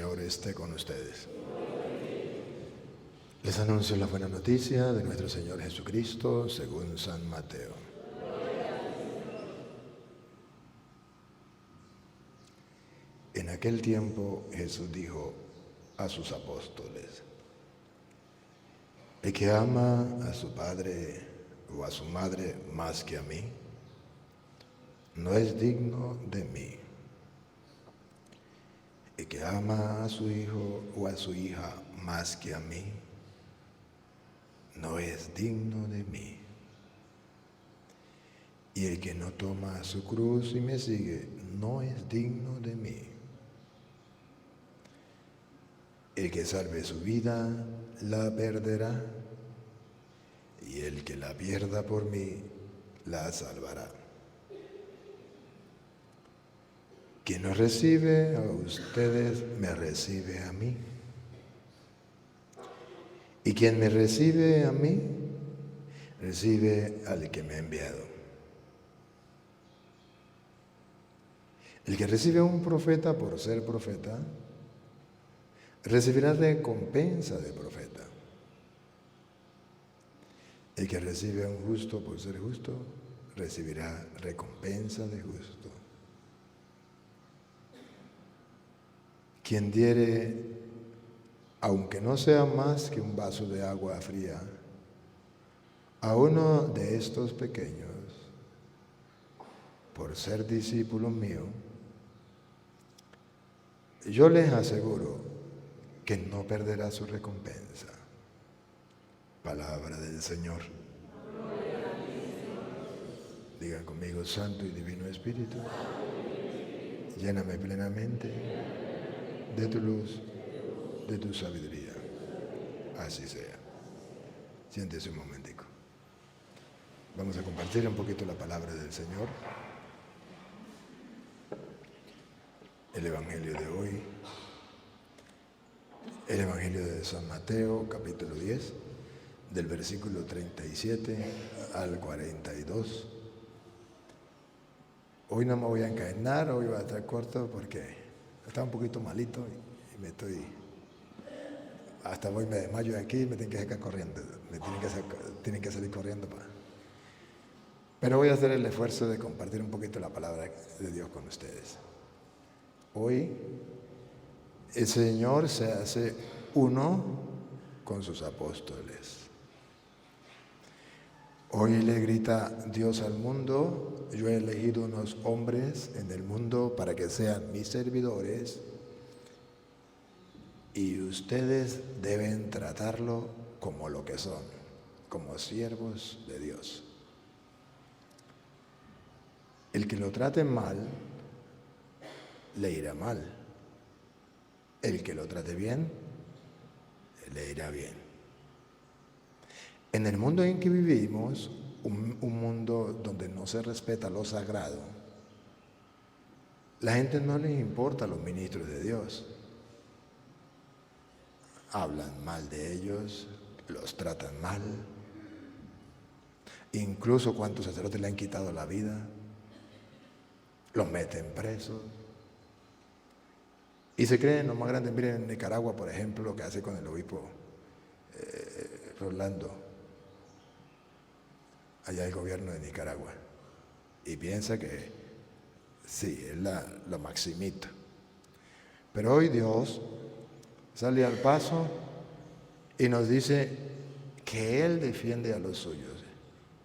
Señor esté con ustedes. Les anuncio la buena noticia de nuestro Señor Jesucristo según San Mateo. En aquel tiempo Jesús dijo a sus apóstoles: el que ama a su padre o a su madre más que a mí, no es digno de mí. El que ama a su hijo o a su hija más que a mí, no es digno de mí. Y el que no toma su cruz y me sigue, no es digno de mí. El que salve su vida, la perderá, y el que la pierda por mí, la salvará. Quien nos recibe a ustedes, me recibe a mí. Y quien me recibe a mí, recibe al que me ha enviado. El que recibe a un profeta por ser profeta, recibirá recompensa de profeta. El que recibe a un justo por ser justo, recibirá recompensa de justo. Quien diere, aunque no sea más que un vaso de agua fría, a uno de estos pequeños, por ser discípulo mío, yo les aseguro que no perderá su recompensa. Palabra del Señor. Digan conmigo: Santo y Divino Espíritu, lléname plenamente de tu luz, de tu sabiduría. Así sea. Siéntese un momentico. Vamos a compartir un poquito la palabra del Señor. El Evangelio de hoy, el Evangelio de San Mateo, capítulo 10, del versículo 37 al 42. Hoy no me voy a encadenar, hoy va a estar corto porque está un poquito malito y me estoy... Hasta voy, me desmayo de aquí y me tienen que sacar corriendo, tienen que salir corriendo para... Pero voy a hacer el esfuerzo de compartir un poquito la palabra de Dios con ustedes. Hoy el Señor se hace uno con sus apóstoles. Hoy le grita Dios al mundo: yo he elegido unos hombres en el mundo para que sean mis servidores y ustedes deben tratarlo como lo que son, como siervos de Dios. El que lo trate mal, le irá mal. El que lo trate bien, le irá bien. En el mundo en que vivimos, un mundo donde no se respeta lo sagrado, la gente no les importa a los ministros de Dios. Hablan mal de ellos, los tratan mal. Incluso cuántos sacerdotes le han quitado la vida, los meten presos. Y se creen lo más grande. Miren en Nicaragua, por ejemplo, lo que hace con el obispo Rolando, allá el gobierno de Nicaragua, y piensa que sí, es la maximita. Pero hoy Dios sale al paso y nos dice que Él defiende a los suyos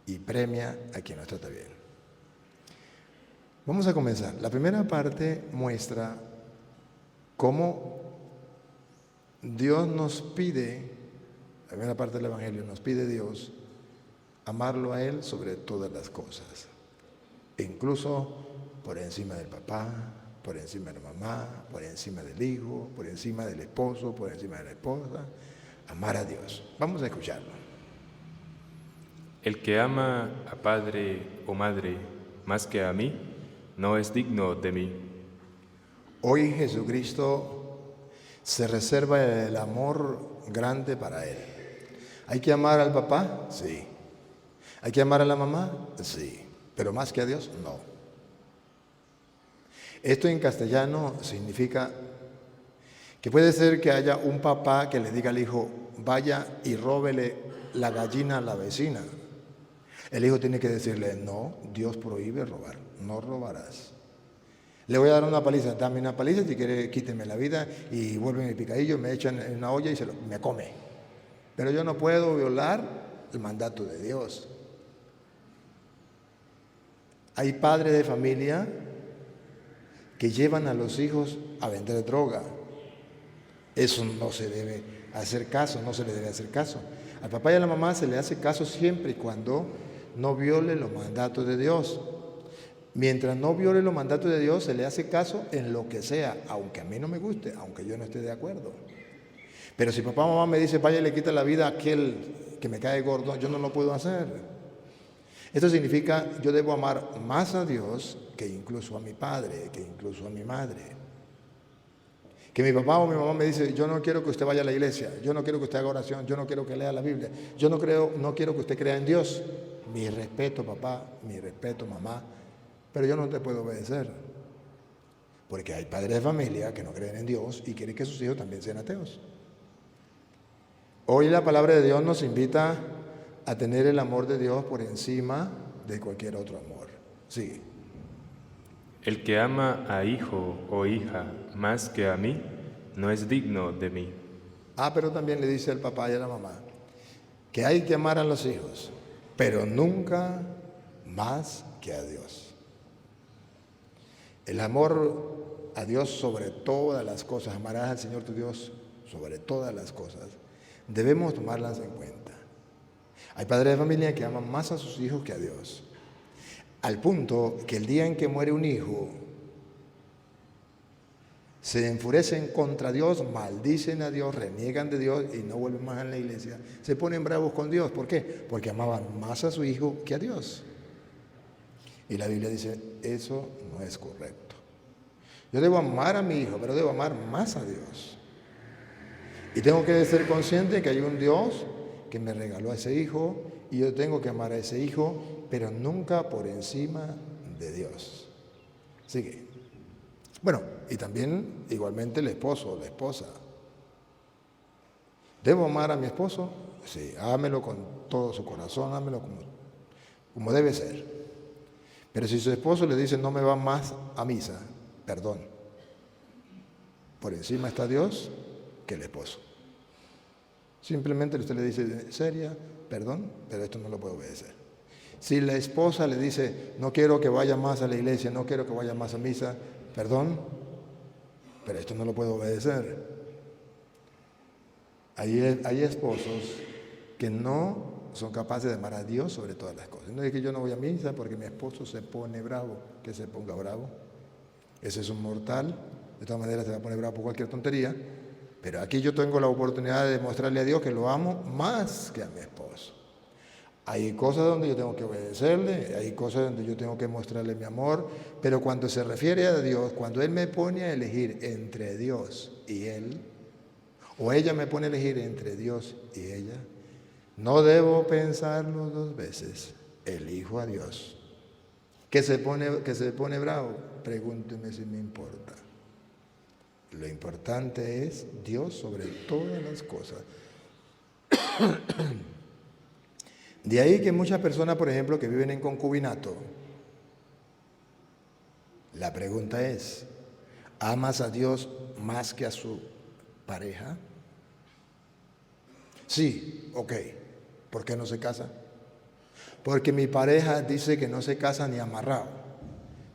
y premia a quien nos trata bien. Vamos a comenzar. La primera parte muestra cómo Dios nos pide, la primera parte del Evangelio nos pide Dios amarlo a Él sobre todas las cosas, incluso por encima del papá, por encima de la mamá, por encima del hijo, por encima del esposo, por encima de la esposa. Amar a Dios. Vamos a escucharlo. El que ama a padre o madre más que a mí, no es digno de mí. Hoy Jesucristo se reserva el amor grande para Él. ¿Hay que amar al papá? Sí. ¿Hay que amar a la mamá? Sí. Pero más que a Dios, no. Esto en castellano significa Que puede ser que haya un papá que le diga al hijo, vaya y róbele la gallina a la vecina. El hijo tiene que decirle, no, Dios prohíbe robar, no robarás. Le voy a dar una paliza, dame una paliza, si quiere quíteme la vida y vuelve mi picadillo, me echan en una olla y me come. Pero yo no puedo violar el mandato de Dios. Hay padres de familia que llevan a los hijos a vender droga. Eso no se debe hacer caso, no se le debe hacer caso. Al papá y a la mamá se le hace caso siempre y cuando no viole los mandatos de Dios. Mientras no viole los mandatos de Dios, se le hace caso en lo que sea, aunque a mí no me guste, aunque yo no esté de acuerdo. Pero si papá o mamá me dice, vaya y le quita la vida a aquel que me cae gordo, yo no lo puedo hacer. Esto significa, yo debo amar más a Dios que incluso a mi padre, que incluso a mi madre. Que mi papá o mi mamá me dice, yo no quiero que usted vaya a la iglesia, yo no quiero que usted haga oración, yo no quiero que lea la Biblia, yo no quiero que usted crea en Dios. Mi respeto, papá, mi respeto, mamá, pero yo no te puedo obedecer. Porque hay padres de familia que no creen en Dios y quieren que sus hijos también sean ateos. Hoy la palabra de Dios nos invita a tener el amor de Dios por encima de cualquier otro amor. Sigue. El que ama a hijo o hija más que a mí, no es digno de mí. Pero también le dice al papá y a la mamá que hay que amar a los hijos, pero nunca más que a Dios. El amor a Dios sobre todas las cosas, amarás al Señor tu Dios sobre todas las cosas, debemos tomarlas en cuenta. Hay padres de familia que aman más a sus hijos que a Dios, al punto que el día en que muere un hijo, se enfurecen contra Dios, maldicen a Dios, reniegan de Dios y no vuelven más a la iglesia. Se ponen bravos con Dios. ¿Por qué? Porque amaban más a su hijo que a Dios. Y la Biblia dice, eso no es correcto. Yo debo amar a mi hijo, pero debo amar más a Dios. Y tengo que ser consciente que hay un Dios que me regaló a ese hijo y yo tengo que amar a ese hijo, pero nunca por encima de Dios. Sigue. Bueno, y también igualmente el esposo o la esposa. ¿Debo amar a mi esposo? Sí, ámelo con todo su corazón, ámelo como debe ser. Pero si su esposo le dice no me va más a misa, perdón. Por encima está Dios que el esposo. Simplemente usted le dice, seria, perdón, pero esto no lo puedo obedecer. Si la esposa le dice, no quiero que vaya más a la iglesia, no quiero que vaya más a misa, perdón, pero esto no lo puedo obedecer. Hay esposos que no son capaces de amar a Dios sobre todas las cosas. No es que yo no voy a misa porque mi esposo se pone bravo, que se ponga bravo. Ese es un mortal, de todas maneras se va a poner bravo por cualquier tontería. Pero aquí yo tengo la oportunidad de demostrarle a Dios que lo amo más que a mi esposo. Hay cosas donde yo tengo que obedecerle, hay cosas donde yo tengo que mostrarle mi amor, pero cuando se refiere a Dios, cuando Él me pone a elegir entre Dios y Él, o ella me pone a elegir entre Dios y ella, no debo pensarlo dos veces, elijo a Dios. ¿Que se pone bravo? Pregúnteme si me importa. Lo importante es Dios sobre todas las cosas. De ahí que muchas personas, por ejemplo, que viven en concubinato, la pregunta es, ¿amas a Dios más que a su pareja? Sí, ok. ¿Por qué no se casa? Porque mi pareja dice que no se casa ni amarrado.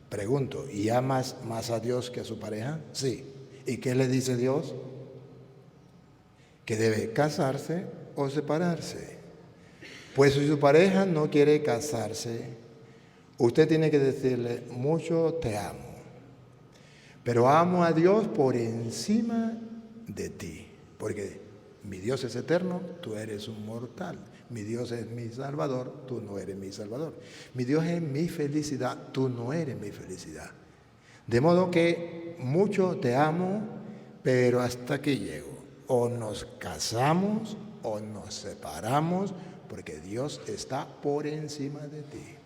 Pregunto, ¿y amas más a Dios que a su pareja? Sí. ¿Y qué le dice Dios? Que debe casarse o separarse. Pues si su pareja no quiere casarse, usted tiene que decirle, mucho te amo, pero amo a Dios por encima de ti, porque mi Dios es eterno, tú eres un mortal. Mi Dios es mi Salvador, tú no eres mi Salvador. Mi Dios es mi felicidad, tú no eres mi felicidad. De modo que mucho te amo, pero hasta aquí llego. O nos casamos o nos separamos, porque Dios está por encima de ti.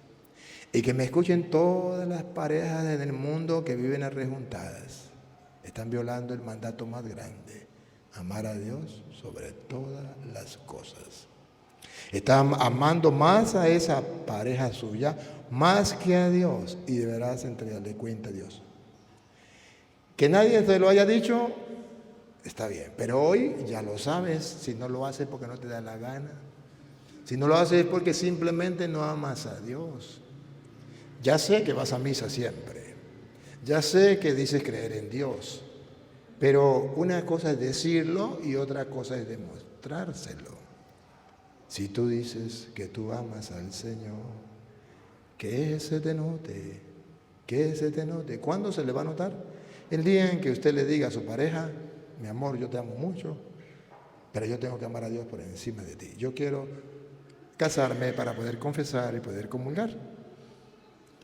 Y que me escuchen todas las parejas del mundo que viven arrejuntadas. Están violando el mandato más grande, amar a Dios sobre todas las cosas. Están amando más a esa pareja suya, más que a Dios, y deberás entregarle cuenta a Dios. Que nadie te lo haya dicho, está bien, pero hoy ya lo sabes. Si no lo haces porque no te da la gana, si no lo haces es porque simplemente no amas a Dios. Ya sé que vas a misa siempre, ya sé que dices creer en Dios, pero una cosa es decirlo y otra cosa es demostrárselo. Si tú dices que tú amas al Señor, que se te note, que se te note. ¿Cuándo se le va a notar? El día en que usted le diga a su pareja: mi amor, yo te amo mucho, pero yo tengo que amar a Dios por encima de ti. Yo quiero casarme para poder confesar y poder comulgar,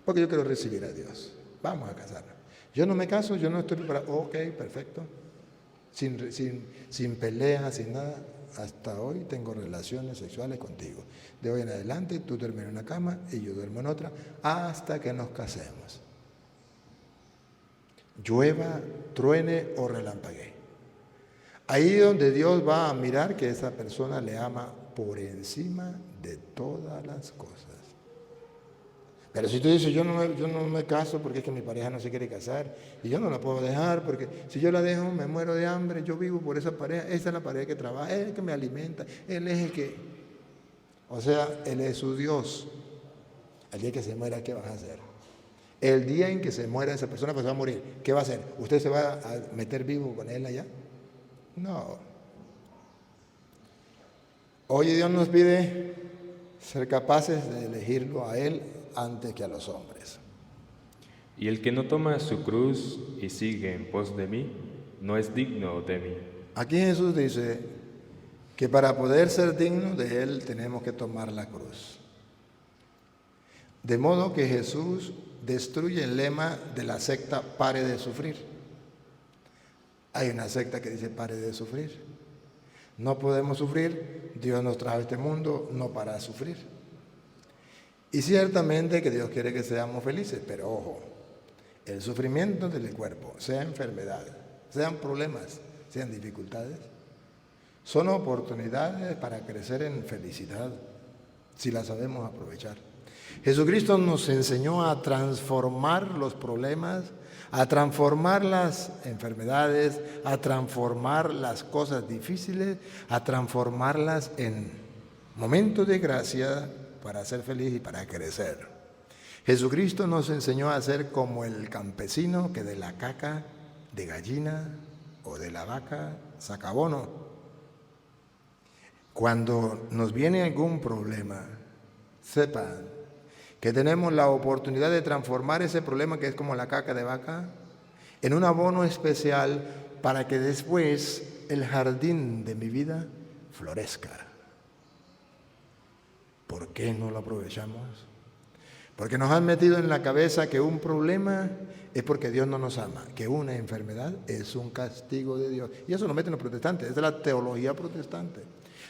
porque yo quiero recibir a Dios. Vamos a casarnos. Yo no me caso, yo no estoy preparado. Ok, perfecto. Sin peleas, sin nada. Hasta hoy tengo relaciones sexuales contigo. De hoy en adelante tú duermes en una cama y yo duermo en otra hasta que nos casemos. Llueva, truene o relampaguee. Ahí donde Dios va a mirar que esa persona le ama por encima de todas las cosas. Pero si tú dices: yo no me caso porque es que mi pareja no se quiere casar y yo no la puedo dejar porque si yo la dejo me muero de hambre, yo vivo por esa pareja, esa es la pareja que trabaja, es el que me alimenta, él es el que... O sea, él es su Dios. El día que se muera, ¿qué vas a hacer? El día en que se muera esa persona, pues va a morir. ¿Qué va a hacer? ¿Usted se va a meter vivo con él allá? No. Hoy Dios nos pide ser capaces de elegirlo a Él antes que a los hombres. Y el que no toma su cruz y sigue en pos de mí, no es digno de mí. Aquí Jesús dice que para poder ser dignos de Él tenemos que tomar la cruz. De modo que Jesús destruye el lema de la secta "pare de sufrir". Hay una secta que dice "pare de sufrir". No podemos sufrir, Dios nos trajo a este mundo no para sufrir. Y ciertamente que Dios quiere que seamos felices, pero ojo, el sufrimiento del cuerpo, sea enfermedad, sean problemas, sean dificultades, son oportunidades para crecer en felicidad, si las sabemos aprovechar. Jesucristo nos enseñó a transformar los problemas, a transformar las enfermedades, a transformar las cosas difíciles, a transformarlas en momentos de gracia para ser feliz y para crecer. Jesucristo nos enseñó a ser como el campesino que de la caca de gallina o de la vaca saca abono. Cuando nos viene algún problema, sepan que tenemos la oportunidad de transformar ese problema, que es como la caca de vaca, en un abono especial para que después el jardín de mi vida florezca. ¿Por qué no lo aprovechamos? Porque nos han metido en la cabeza que un problema es porque Dios no nos ama, que una enfermedad es un castigo de Dios. Y eso lo meten los protestantes, esa es la teología protestante.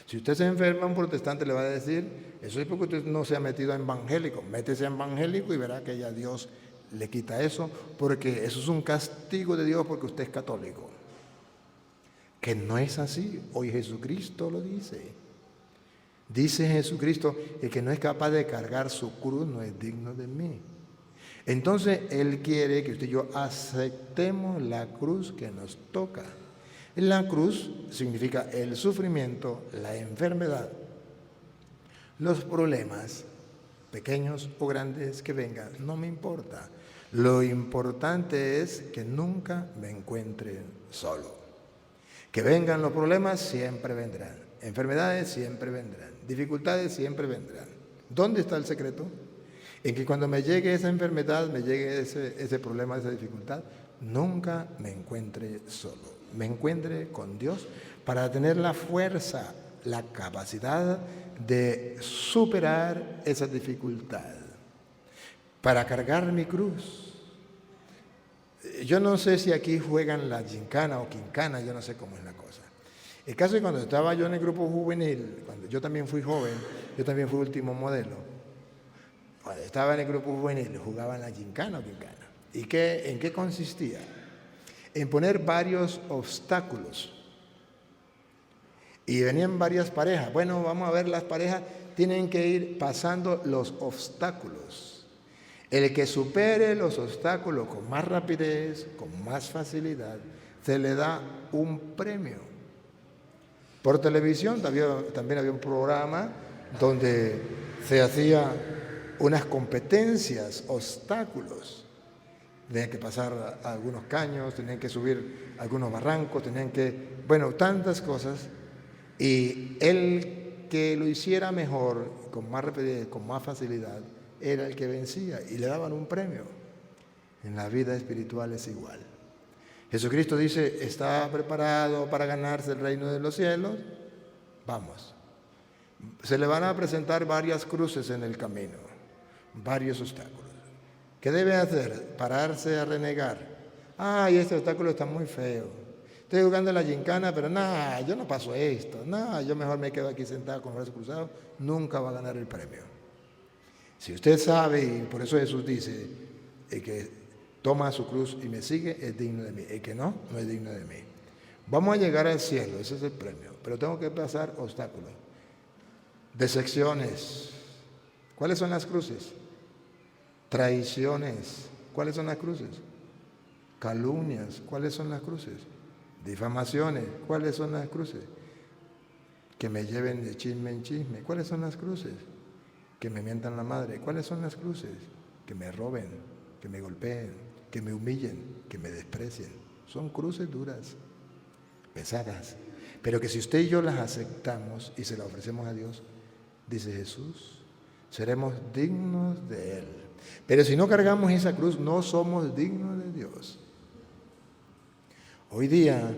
Si usted se enferma, un protestante le va a decir: eso es porque usted no se ha metido a evangélico. Métese a evangélico y verá que ya Dios le quita eso, porque eso es un castigo de Dios porque usted es católico. Que no es así. Hoy Jesucristo lo dice. Dice Jesucristo: el que no es capaz de cargar su cruz no es digno de mí. Entonces Él quiere que usted y yo aceptemos la cruz que nos toca. La cruz significa el sufrimiento, la enfermedad, los problemas, pequeños o grandes que vengan, no me importa. Lo importante es que nunca me encuentre solo. Que vengan los problemas, siempre vendrán. Enfermedades siempre vendrán. Dificultades siempre vendrán. ¿Dónde está el secreto? En que cuando me llegue esa enfermedad, me llegue ese problema, esa dificultad, nunca me encuentre solo. Me encuentre con Dios para tener la fuerza, la capacidad de superar esa dificultad, para cargar mi cruz. Yo no sé si aquí juegan la gincana o quincana, yo no sé cómo es la cosa. El caso es que cuando estaba yo en el grupo juvenil, cuando yo también fui joven, yo también fui último modelo. Cuando estaba en el grupo juvenil, jugaban la gincana o quincana. ¿Y en qué consistía? en poner varios obstáculos. Y venían varias parejas. Bueno, vamos a ver, las parejas tienen que ir pasando los obstáculos. El que supere los obstáculos con más rapidez, con más facilidad, se le da un premio. Por televisión también había un programa donde se hacía unas competencias, obstáculos. Tenían que pasar algunos caños, tenían que subir algunos barrancos, tantas cosas. Y el que lo hiciera mejor, con más rapidez, con más facilidad, era el que vencía y le daban un premio. En la vida espiritual es igual. Jesucristo dice, ¿está preparado para ganarse el reino de los cielos? Vamos. Se le van a presentar varias cruces en el camino, varios obstáculos. ¿Qué debe hacer? Pararse a renegar. Ay, este obstáculo está muy feo. Estoy jugando la gincana, pero yo no paso esto. Yo mejor me quedo aquí sentado con los brazos cruzados. Nunca va a ganar el premio. Si usted sabe, y por eso Jesús dice, el que toma su cruz y me sigue es digno de mí. El que no es digno de mí. Vamos a llegar al cielo, ese es el premio. Pero tengo que pasar obstáculos. Decepciones. ¿Cuáles son las cruces? Traiciones. ¿Cuáles son las cruces? Calumnias. ¿Cuáles son las cruces? Difamaciones. ¿Cuáles son las cruces? Que me lleven de chisme en chisme. ¿Cuáles son las cruces? Que me mientan la madre. ¿Cuáles son las cruces? Que me roben, que me golpeen, que me humillen, que me desprecien. Son cruces duras, pesadas. Pero que si usted y yo las aceptamos y se las ofrecemos a Dios, dice Jesús, seremos dignos de Él. Pero si no cargamos esa cruz, no somos dignos de Dios. Hoy día,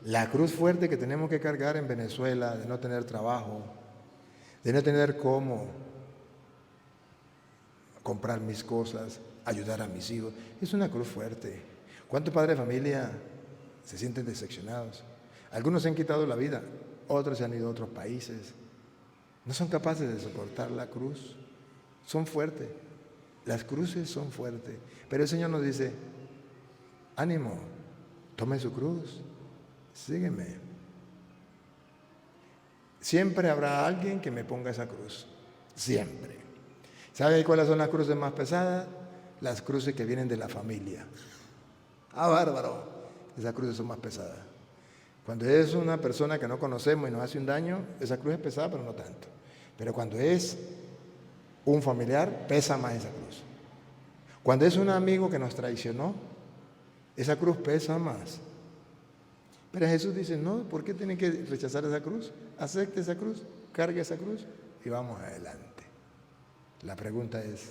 la cruz fuerte que tenemos que cargar en Venezuela, de no tener trabajo, de no tener cómo comprar mis cosas, ayudar a mis hijos, es una cruz fuerte. ¿Cuántos padres de familia se sienten decepcionados? Algunos se han quitado la vida, otros se han ido a otros países. No son capaces de soportar la cruz. Son fuertes. Las cruces son fuertes. Pero el Señor nos dice, ánimo, tome su cruz, sígueme. Siempre habrá alguien que me ponga esa cruz. Siempre. ¿Sabe cuáles son las cruces más pesadas? Las cruces que vienen de la familia. Bárbaro. Esas cruces son más pesadas. Cuando es una persona que no conocemos y nos hace un daño, esa cruz es pesada, pero no tanto. Pero cuando es un familiar, pesa más esa cruz. Cuando es un amigo que nos traicionó, esa cruz pesa más. Pero Jesús dice, no, ¿por qué tiene que rechazar esa cruz? Acepte esa cruz, cargue esa cruz y vamos adelante. La pregunta es,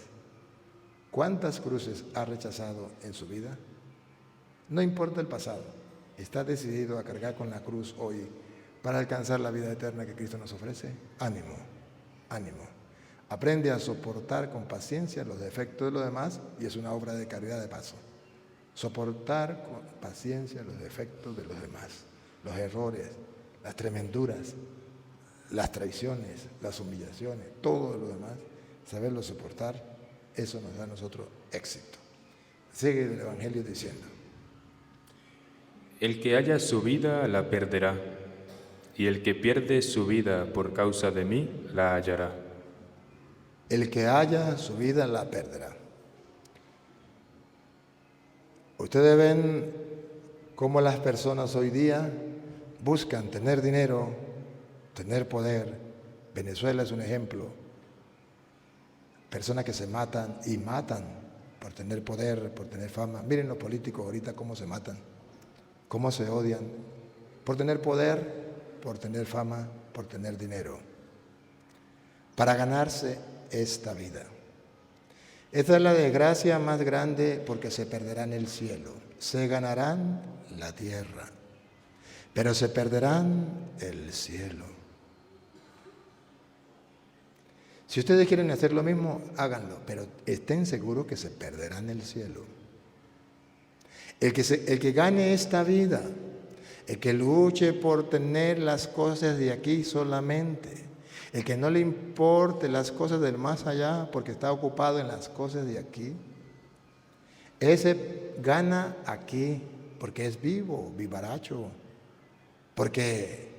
¿cuántas cruces ha rechazado en su vida? No importa el pasado, está decidido a cargar con la cruz hoy para alcanzar la vida eterna que Cristo nos ofrece. Ánimo, ánimo. Aprende a soportar con paciencia los defectos de los demás y es una obra de caridad de paso. Soportar con paciencia los defectos de los demás, los errores, las tremenduras, las traiciones, las humillaciones, todo lo demás, saberlo soportar, eso nos da a nosotros éxito. Sigue el Evangelio diciendo, el que haya su vida la perderá, y el que pierde su vida por causa de mí la hallará. El que haya su vida la perderá. Ustedes ven cómo las personas hoy día buscan tener dinero, tener poder. Venezuela es un ejemplo. Personas que se matan y matan por tener poder, por tener fama. Miren los políticos ahorita cómo se matan, cómo se odian, por tener poder, por tener fama, por tener dinero, para ganarse esta vida. Esta es la desgracia más grande porque se perderán el cielo, se ganarán la tierra, pero se perderán el cielo. Si ustedes quieren hacer lo mismo, háganlo, pero estén seguros que se perderán el cielo. El que gane esta vida, el que luche por tener las cosas de aquí solamente, el que no le importe las cosas del más allá porque está ocupado en las cosas de aquí, ese gana aquí porque es vivo, vivaracho, porque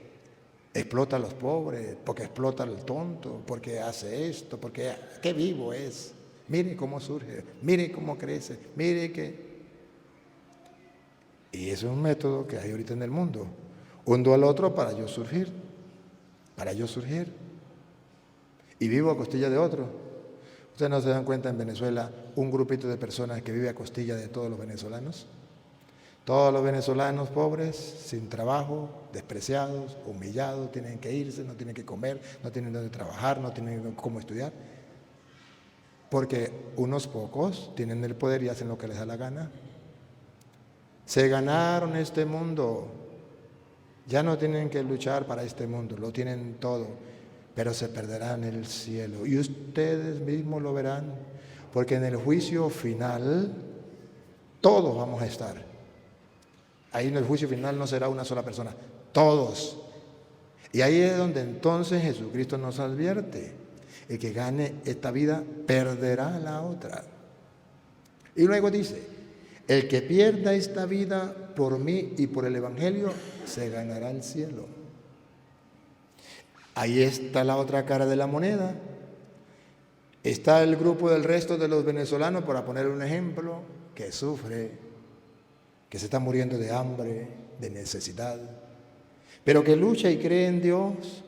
explota a los pobres, porque explota al tonto, porque hace esto, porque qué vivo es. Mire cómo surge, mire cómo crece, mire que... Y ese es un método que hay ahorita en el mundo. Hundo al otro para yo surgir, para yo surgir. Y vivo a costilla de otro. ¿Ustedes no se dan cuenta en Venezuela un grupito de personas que vive a costilla de todos los venezolanos? Todos los venezolanos pobres, sin trabajo, despreciados, humillados, tienen que irse, no tienen que comer, no tienen dónde trabajar, no tienen cómo estudiar. Porque unos pocos tienen el poder y hacen lo que les da la gana. Se ganaron este mundo. Ya no tienen que luchar para este mundo, lo tienen todo, pero se perderán el cielo. Y ustedes mismos lo verán, porque en el juicio final todos vamos a estar. Ahí en el juicio final no será una sola persona, todos. Y ahí es donde entonces Jesucristo nos advierte: el que gane esta vida perderá la otra. Y luego dice: el que pierda esta vida por mí y por el Evangelio, se ganará el cielo. Ahí está la otra cara de la moneda. Está el grupo del resto de los venezolanos, para poner un ejemplo, que sufre, que se está muriendo de hambre, de necesidad, pero que lucha y cree en Dios,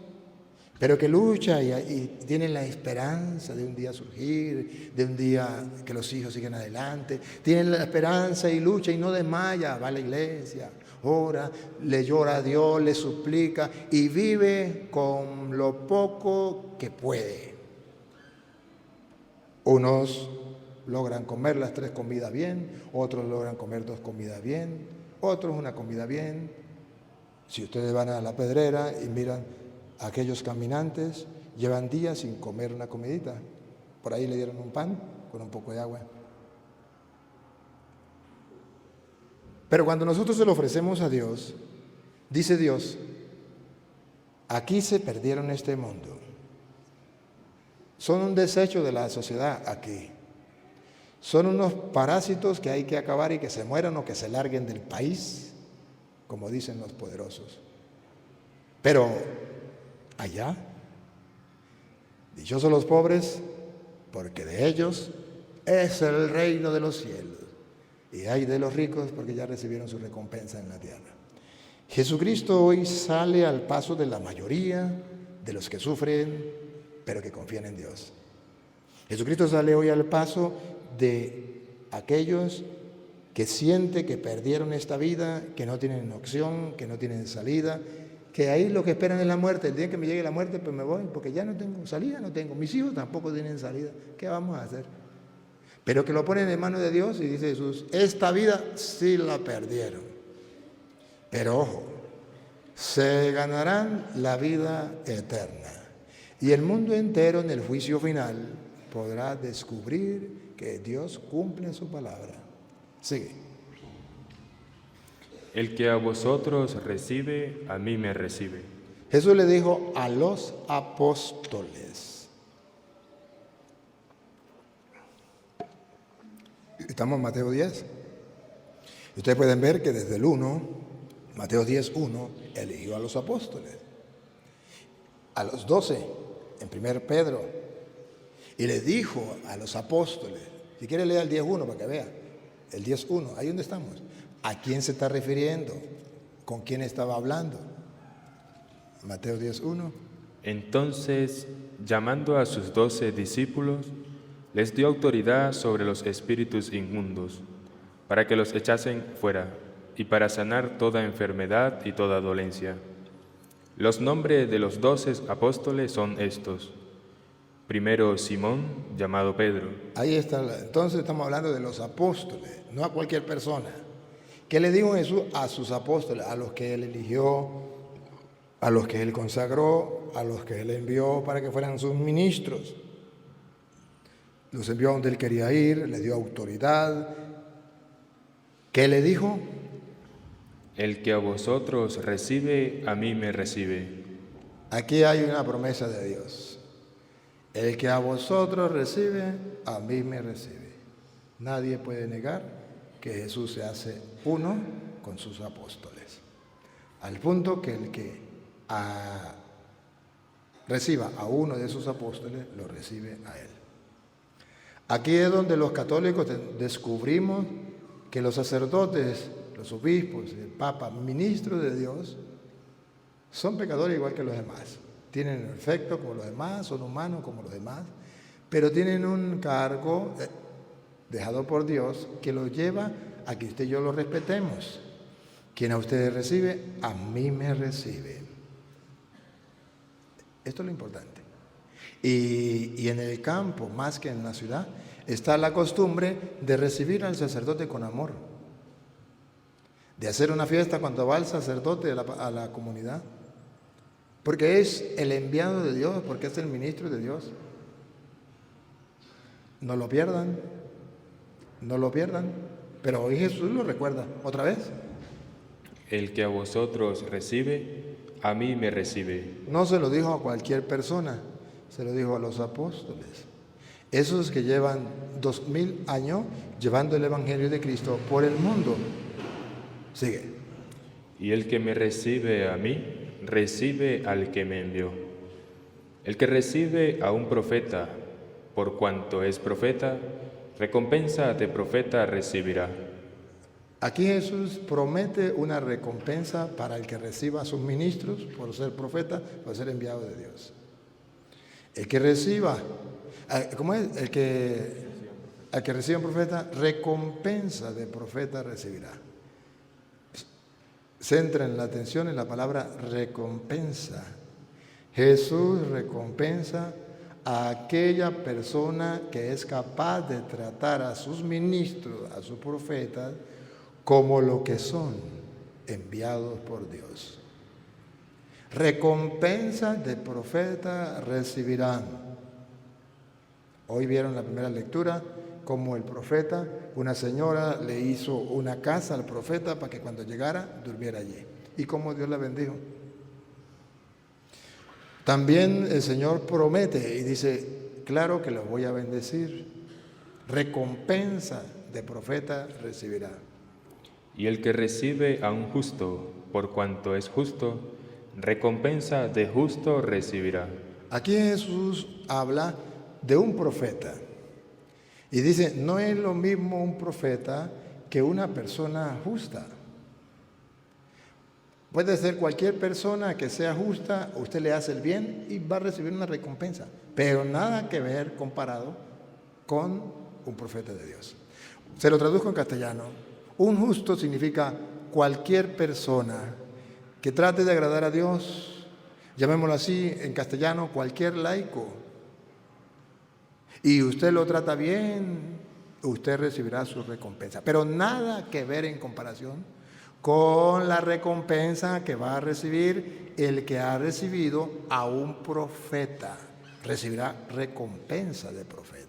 pero que lucha y tiene la esperanza de un día surgir, de un día que los hijos siguen adelante, tiene la esperanza y lucha y no desmaya, va a la iglesia, ora, le llora a Dios, le suplica y vive con lo poco que puede. Unos logran comer las 3 comidas bien, otros logran comer 2 comidas bien, otros una comida bien. Si ustedes van a la Pedrera y miran, aquellos caminantes llevan días sin comer una comidita. Por ahí le dieron un pan con un poco de agua. Pero cuando nosotros se lo ofrecemos a Dios, dice Dios: aquí se perdieron este mundo. Son un desecho de la sociedad aquí. Son unos parásitos que hay que acabar y que se mueran o que se larguen del país, como dicen los poderosos. Pero allá, dichosos los pobres, porque de ellos es el reino de los cielos. Y ay de los ricos, porque ya recibieron su recompensa en la tierra. Jesucristo hoy sale al paso de la mayoría de los que sufren, pero que confían en Dios. Jesucristo sale hoy al paso de aquellos que sienten que perdieron esta vida, que no tienen opción, que no tienen salida, que ahí lo que esperan es la muerte. El día que me llegue la muerte, pues me voy, porque ya no tengo salida, no tengo. Mis hijos tampoco tienen salida. ¿Qué vamos a hacer? Pero que lo ponen en manos de Dios y dice Jesús: esta vida sí la perdieron. Pero ojo, se ganarán la vida eterna. Y el mundo entero en el juicio final podrá descubrir que Dios cumple su palabra. Sigue. El que a vosotros recibe, a mí me recibe. Jesús le dijo a los apóstoles. Estamos en Mateo 10. Ustedes pueden ver que desde el 1, Mateo 10, 1, eligió a los apóstoles. A los 12, en 1 Pedro. Y les dijo a los apóstoles, si quiere leer el 10.1 para que vea, el 10.1, ahí donde estamos. ¿A quién se está refiriendo? ¿Con quién estaba hablando? Mateo 10.1. Entonces, llamando a sus 12 discípulos, les dio autoridad sobre los espíritus inmundos, para que los echasen fuera, y para sanar toda enfermedad y toda dolencia. Los nombres de los 12 apóstoles son estos. Primero, Simón, llamado Pedro. Ahí está. Entonces estamos hablando de los apóstoles, no a cualquier persona. ¿Qué le dijo Jesús a sus apóstoles? A los que Él eligió, a los que Él consagró, a los que Él envió para que fueran sus ministros. Los envió a donde Él quería ir, le dio autoridad. ¿Qué le dijo? El que a vosotros recibe, a mí me recibe. Aquí hay una promesa de Dios. El que a vosotros recibe, a mí me recibe. Nadie puede negar que Jesús se hace uno con sus apóstoles. Al punto que el que reciba a uno de sus apóstoles, lo recibe a él. Aquí es donde los católicos descubrimos que los sacerdotes, los obispos, el Papa, ministros de Dios, son pecadores igual que los demás. Tienen efecto como los demás, son humanos como los demás, pero tienen un cargo dejado por Dios que los lleva a que usted y yo lo respetemos. Quien a ustedes recibe, a mí me recibe. Esto es lo importante. Y en el campo, más que en la ciudad, está la costumbre de recibir al sacerdote con amor, de hacer una fiesta cuando va el sacerdote a la comunidad, porque es el enviado de Dios, porque es el ministro de Dios. No lo pierdan, no lo pierdan. Pero hoy Jesús lo recuerda otra vez. El que a vosotros recibe, a mí me recibe. No se lo dijo a cualquier persona, se lo dijo a los apóstoles. Esos que llevan 2000 años llevando el Evangelio de Cristo por el mundo. Sigue. Y el que me recibe a mí, recibe al que me envió. El que recibe a un profeta, por cuanto es profeta, recompensa de profeta recibirá. Aquí Jesús promete una recompensa para el que reciba a sus ministros por ser profeta, por ser enviado de Dios. El que reciba, ¿cómo es? El que reciba un profeta, recompensa de profeta recibirá. Centren la atención en la palabra recompensa. Jesús recompensa a aquella persona que es capaz de tratar a sus ministros, a sus profetas, como lo que son, enviados por Dios. Recompensa de profeta recibirán. Hoy vieron la primera lectura, como el profeta, una señora le hizo una casa al profeta para que cuando llegara durmiera allí. Y cómo Dios la bendijo. También el Señor promete y dice, claro que los voy a bendecir. Recompensa de profeta recibirá. Y el que recibe a un justo, por cuanto es justo, recompensa de justo recibirá. Aquí Jesús habla de un profeta. Y dice, no es lo mismo un profeta que una persona justa. Puede ser cualquier persona que sea justa, usted le hace el bien y va a recibir una recompensa, pero nada que ver comparado con un profeta de Dios. Se lo traduzco en castellano. Un justo significa cualquier persona que trate de agradar a Dios, llamémoslo así en castellano, cualquier laico. Y usted lo trata bien, usted recibirá su recompensa. Pero nada que ver en comparación con la recompensa que va a recibir el que ha recibido a un profeta. Recibirá recompensa de profeta.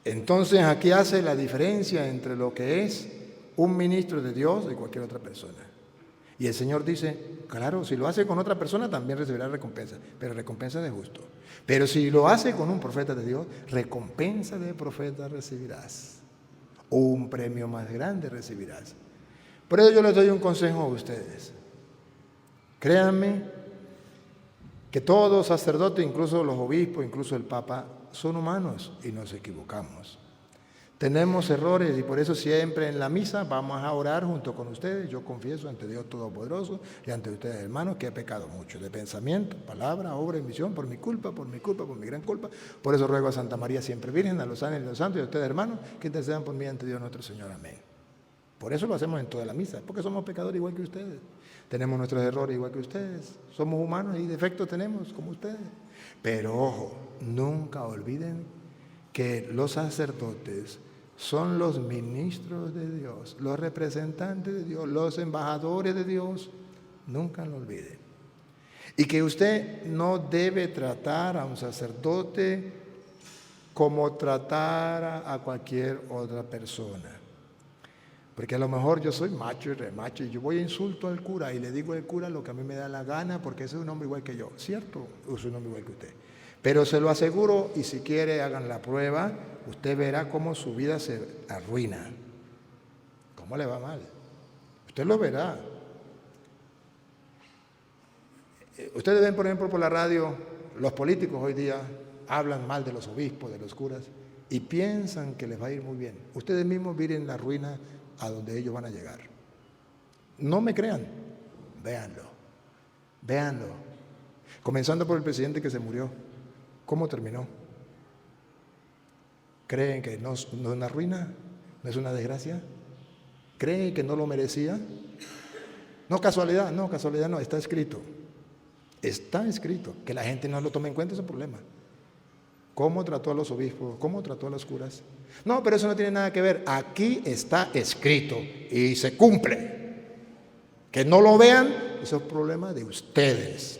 Entonces aquí hace la diferencia entre lo que es un ministro de Dios y cualquier otra persona. Y el Señor dice, claro, si lo hace con otra persona también recibirá recompensa, pero recompensa de justo. Pero si lo hace con un profeta de Dios, recompensa de profeta recibirás. Un premio más grande recibirás. Por eso yo les doy un consejo a ustedes. Créanme que todo sacerdote, incluso los obispos, incluso el Papa, son humanos y nos equivocamos. Tenemos errores y por eso siempre en la misa vamos a orar junto con ustedes. Yo confieso ante Dios Todopoderoso y ante ustedes, hermanos, que he pecado mucho de pensamiento, palabra, obra y misión, por mi culpa, por mi gran culpa. Por eso ruego a Santa María siempre Virgen, a los ángeles y los santos y a ustedes, hermanos, que intercedan por mí ante Dios nuestro Señor. Amén. Por eso lo hacemos en toda la misa, porque somos pecadores igual que ustedes. Tenemos nuestros errores igual que ustedes. Somos humanos y defectos tenemos como ustedes. Pero ojo, nunca olviden que los sacerdotes son los ministros de Dios, los representantes de Dios, los embajadores de Dios. Nunca lo olviden. Y que usted no debe tratar a un sacerdote como tratar a cualquier otra persona. Porque a lo mejor yo soy macho y remacho y yo voy a insulto al cura y le digo al cura lo que a mí me da la gana porque ese es un hombre igual que yo. ¿Cierto? Es un hombre igual que usted. Pero se lo aseguro y si quiere hagan la prueba, usted verá cómo su vida se arruina. ¿Cómo le va mal? Usted lo verá. Ustedes ven, por ejemplo, por la radio, los políticos hoy día hablan mal de los obispos, de los curas, y piensan que les va a ir muy bien. Ustedes mismos miren la ruina a donde ellos van a llegar. No me crean, véanlo, véanlo. Comenzando por el presidente que se murió. ¿Cómo terminó? ¿Creen que no es una ruina? ¿No es una desgracia? ¿Creen que no lo merecía? No, casualidad no, está escrito. Está escrito. Que la gente no lo tome en cuenta es un problema. ¿Cómo trató a los obispos? ¿Cómo trató a los curas? No, pero eso no tiene nada que ver. Aquí está escrito y se cumple. Que no lo vean, eso es problema de ustedes.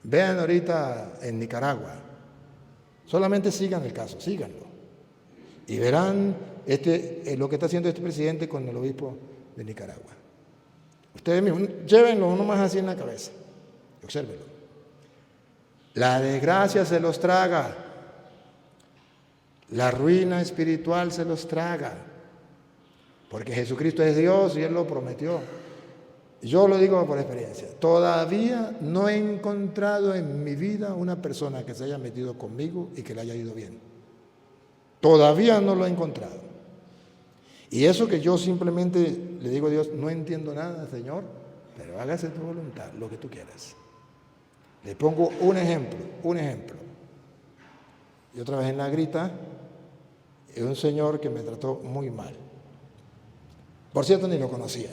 Vean ahorita en Nicaragua. Solamente sigan el caso, síganlo. Y verán lo que está haciendo este presidente con el obispo de Nicaragua. Ustedes mismos, llévenlo uno más así en la cabeza. Obsérvenlo. La desgracia se los traga. La ruina espiritual se los traga. Porque Jesucristo es Dios y Él lo prometió. Yo lo digo por experiencia. Todavía no he encontrado en mi vida una persona que se haya metido conmigo y que le haya ido bien. Todavía no lo he encontrado. Y eso que yo simplemente le digo a Dios, no entiendo nada, Señor, pero hágase tu voluntad, lo que tú quieras. Le pongo un ejemplo. Yo trabajé en La Grita y un señor que me trató muy mal. Por cierto, ni lo conocía.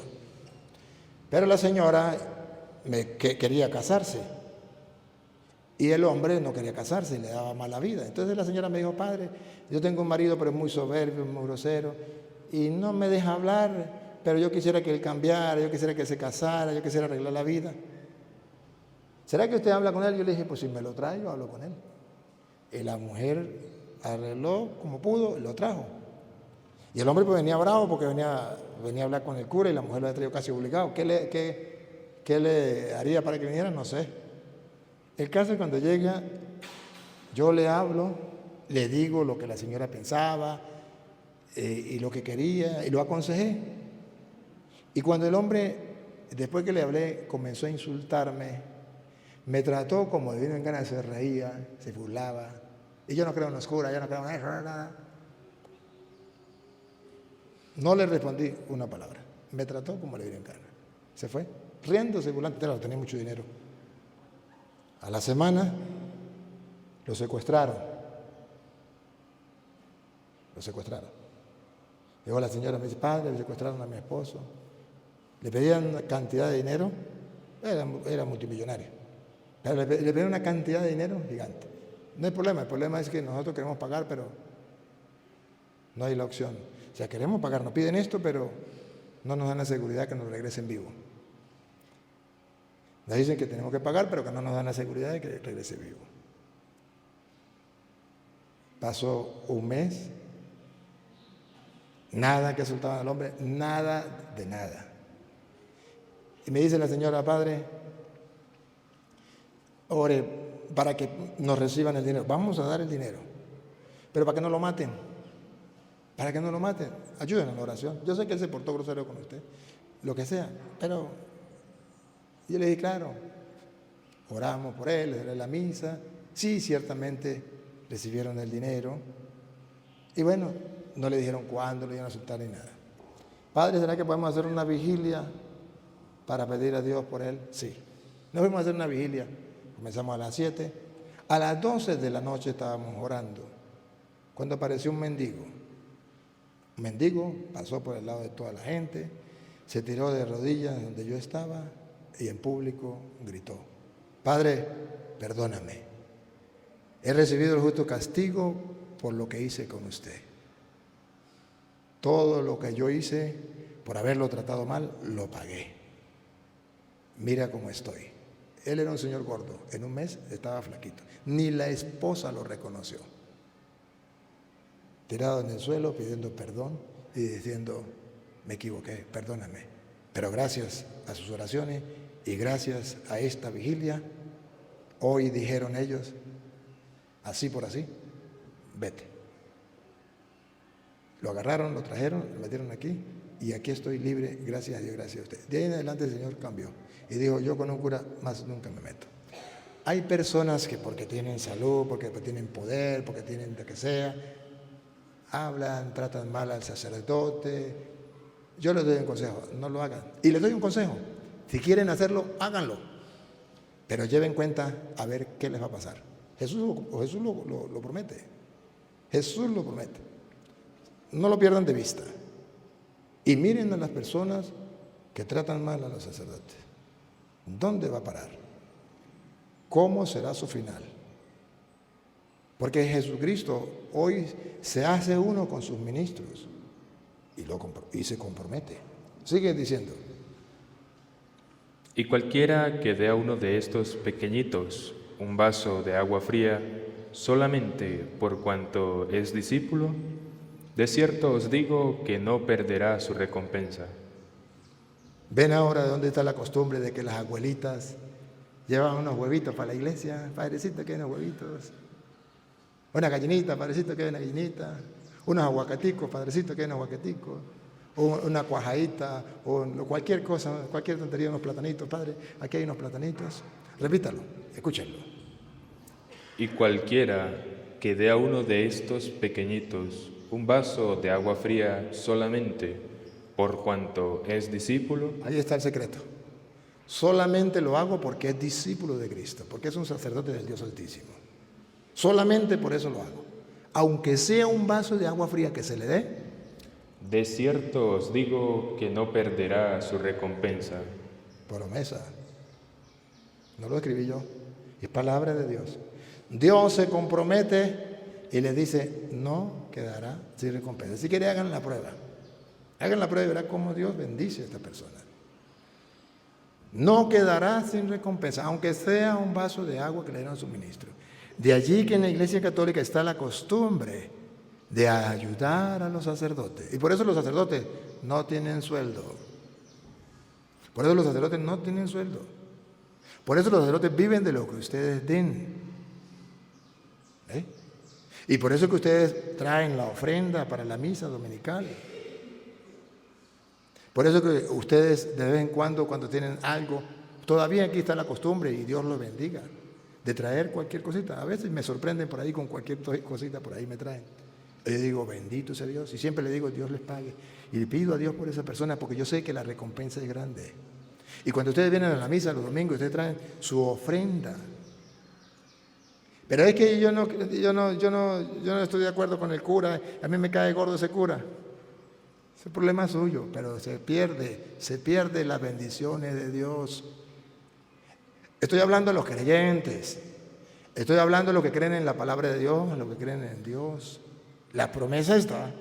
Pero la señora quería casarse y el hombre no quería casarse y le daba mala vida. Entonces la señora me dijo, padre, yo tengo un marido pero es muy soberbio, muy grosero y no me deja hablar, pero yo quisiera que él cambiara, yo quisiera que él se casara, yo quisiera arreglar la vida. ¿Será que usted habla con él? Yo le dije, pues si me lo trae, yo hablo con él. Y la mujer arregló como pudo, lo trajo. Y el hombre pues venía bravo porque venía a hablar con el cura y la mujer lo había traído casi obligado. ¿Qué le haría para que viniera? No sé. El caso es cuando llega, yo le hablo, le digo lo que la señora pensaba y lo que quería y lo aconsejé. Y cuando el hombre, después que le hablé, comenzó a insultarme, me trató como de vino en gana, se reía, se burlaba. Y yo no creo en los curas, yo no creo en eso, nada. No le respondí una palabra. Me trató como le vino en gana. Se fue, riéndose, burlando. Claro, tenía mucho dinero. A la semana lo secuestraron. Llegó la señora, me dice, padre, me secuestraron a mi esposo. Le pedían una cantidad de dinero, era multimillonario. Pero le pedían una cantidad de dinero gigante. No hay problema, el problema es que nosotros queremos pagar, pero no hay la opción. O sea, queremos pagar, nos piden esto, pero no nos dan la seguridad que nos regresen vivo. Nos dicen que tenemos que pagar, pero que no nos dan la seguridad de que regrese vivo. Pasó un mes, nada que soltaban al hombre, nada de nada. Y me dice la señora, padre, ore para que nos reciban el dinero. Vamos a dar el dinero, pero para que no lo maten. Para que no lo maten, ayúdenme en la oración. Yo sé que él se portó grosero con usted, lo que sea, pero yo le dije, claro, oramos por él, le daré la misa. Sí, ciertamente recibieron el dinero. Y bueno, no le dijeron cuándo, le iban a soltar ni nada. Padre, ¿será que podemos hacer una vigilia para pedir a Dios por él? Sí. Nos fuimos a hacer una vigilia. Comenzamos a las 7. A las 12 de la noche estábamos orando, cuando apareció un mendigo. Un mendigo pasó por el lado de toda la gente, se tiró de rodillas donde yo estaba y en público gritó, Padre, perdóname. He recibido el justo castigo por lo que hice con usted. Todo lo que yo hice por haberlo tratado mal, lo pagué. Mira cómo estoy. Él era un señor gordo, en un mes estaba flaquito. Ni la esposa lo reconoció. Tirado en el suelo pidiendo perdón y diciendo, me equivoqué, perdóname. Pero gracias a sus oraciones y gracias a esta vigilia, hoy dijeron ellos, así por así, vete. Lo agarraron, lo trajeron, lo metieron aquí y aquí estoy libre, gracias a Dios, gracias a usted. De ahí en adelante el Señor cambió y dijo, yo con un cura más nunca me meto. Hay personas que porque tienen salud, porque tienen poder, porque tienen lo que sea, hablan, tratan mal al sacerdote. Yo les doy un consejo, no lo hagan. Y les doy un consejo, si quieren hacerlo, háganlo. Pero lleven cuenta a ver qué les va a pasar. Jesús lo promete. Jesús lo promete. No lo pierdan de vista. Y miren a las personas que tratan mal a los sacerdotes. ¿Dónde va a parar? ¿Cómo será su final? Porque Jesucristo hoy se hace uno con sus ministros y se compromete. Sigue diciendo. Y cualquiera que dé a uno de estos pequeñitos un vaso de agua fría solamente por cuanto es discípulo, de cierto os digo que no perderá su recompensa. ¿Ven ahora de dónde está la costumbre de que las abuelitas llevan unos huevitos para la iglesia? Padrecito, que hay unos huevitos. Una gallinita, padrecito, que hay una gallinita. Unos aguacaticos, padrecito, que hay unos aguacaticos. O una cuajadita, o cualquier cosa, cualquier tontería, unos platanitos. Padre, aquí hay unos platanitos. Repítalo, escúchenlo. Y cualquiera que dé a uno de estos pequeñitos un vaso de agua fría solamente por cuanto es discípulo. Ahí está el secreto. Solamente lo hago porque es discípulo de Cristo, porque es un sacerdote del Dios Altísimo. Solamente por eso lo hago. Aunque sea un vaso de agua fría que se le dé, de cierto os digo que no perderá su recompensa. Promesa. No lo escribí yo, es palabra de Dios. Dios se compromete y le dice, no quedará sin recompensa. Si quiere, hagan la prueba. Hagan la prueba y verán cómo Dios bendice a esta persona. No quedará sin recompensa, aunque sea un vaso de agua que le dieron a su ministro. De allí que en la Iglesia Católica está la costumbre de ayudar a los sacerdotes. Y por eso los sacerdotes no tienen sueldo. Por eso los sacerdotes no tienen sueldo. Por eso los sacerdotes viven de lo que ustedes den. Y por eso que ustedes traen la ofrenda para la misa dominical. Por eso que ustedes de vez en cuando tienen algo, todavía aquí está la costumbre, y Dios los bendiga, de traer cualquier cosita. A veces me sorprenden por ahí con cualquier cosita, por ahí me traen. Y yo digo, bendito sea Dios. Y siempre le digo, Dios les pague. Y le pido a Dios por esa persona, porque yo sé que la recompensa es grande. Y cuando ustedes vienen a la misa los domingos, ustedes traen su ofrenda. Pero es que yo no estoy de acuerdo con el cura, a mí me cae gordo ese cura. Ese problema es suyo, pero se pierde las bendiciones de Dios. Estoy hablando de los creyentes, estoy hablando de los que creen en la palabra de Dios, los que creen en Dios. La promesa está,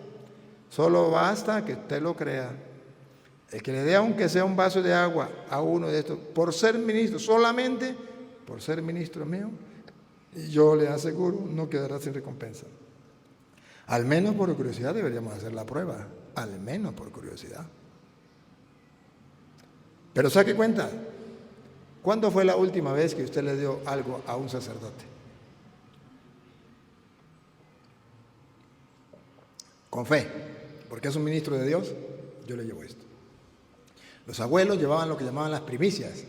solo basta que usted lo crea. El que le dé aunque sea un vaso de agua a uno de estos, por ser ministro, solamente por ser ministro mío, yo le aseguro, no quedará sin recompensa. Al menos por curiosidad deberíamos hacer la prueba, al menos por curiosidad. Pero saque cuenta, ¿cuándo fue la última vez que usted le dio algo a un sacerdote? Con fe, porque es un ministro de Dios, yo le llevo esto. Los abuelos llevaban lo que llamaban las primicias.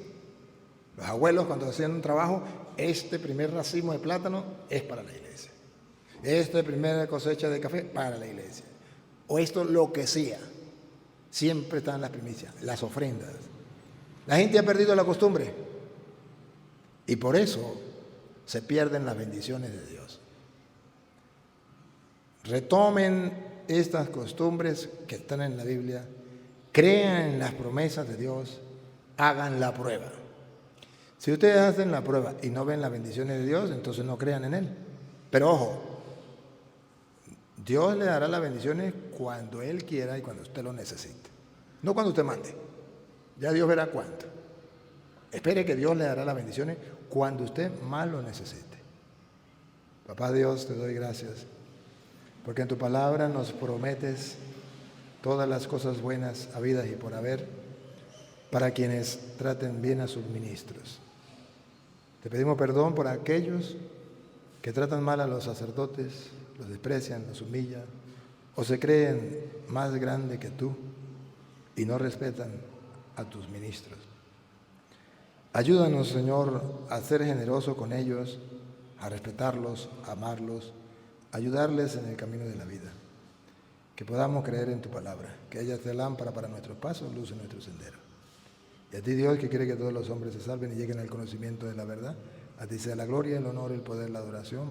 Los abuelos, cuando hacían un trabajo, este primer racimo de plátano es para la iglesia. Esta primera cosecha de café para la iglesia. O esto, lo que sea. Siempre están las primicias, las ofrendas. La gente ha perdido la costumbre. Y por eso se pierden las bendiciones de Dios. Retomen estas costumbres que están en la Biblia. Crean en las promesas de Dios. Hagan la prueba. Si ustedes hacen la prueba y no ven las bendiciones de Dios, entonces no crean en Él. Pero ojo, Dios le dará las bendiciones cuando Él quiera y cuando usted lo necesite. No cuando usted mande. Ya Dios verá cuándo. Espere que Dios le dará las bendiciones cuando usted más lo necesite. Papá Dios, te doy gracias, porque en tu palabra nos prometes todas las cosas buenas, habidas y por haber, para quienes traten bien a sus ministros. Te pedimos perdón por aquellos que tratan mal a los sacerdotes, los desprecian, los humillan, o se creen más grande que tú, y no respetan a tus ministros. Ayúdanos, Señor, a ser generosos con ellos, a respetarlos, a amarlos, a ayudarles en el camino de la vida. Que podamos creer en tu palabra, que ella sea lámpara para nuestros pasos, luz en nuestro sendero. Y a ti, Dios, que quiere que todos los hombres se salven y lleguen al conocimiento de la verdad, a ti sea la gloria, el honor, el poder, la adoración,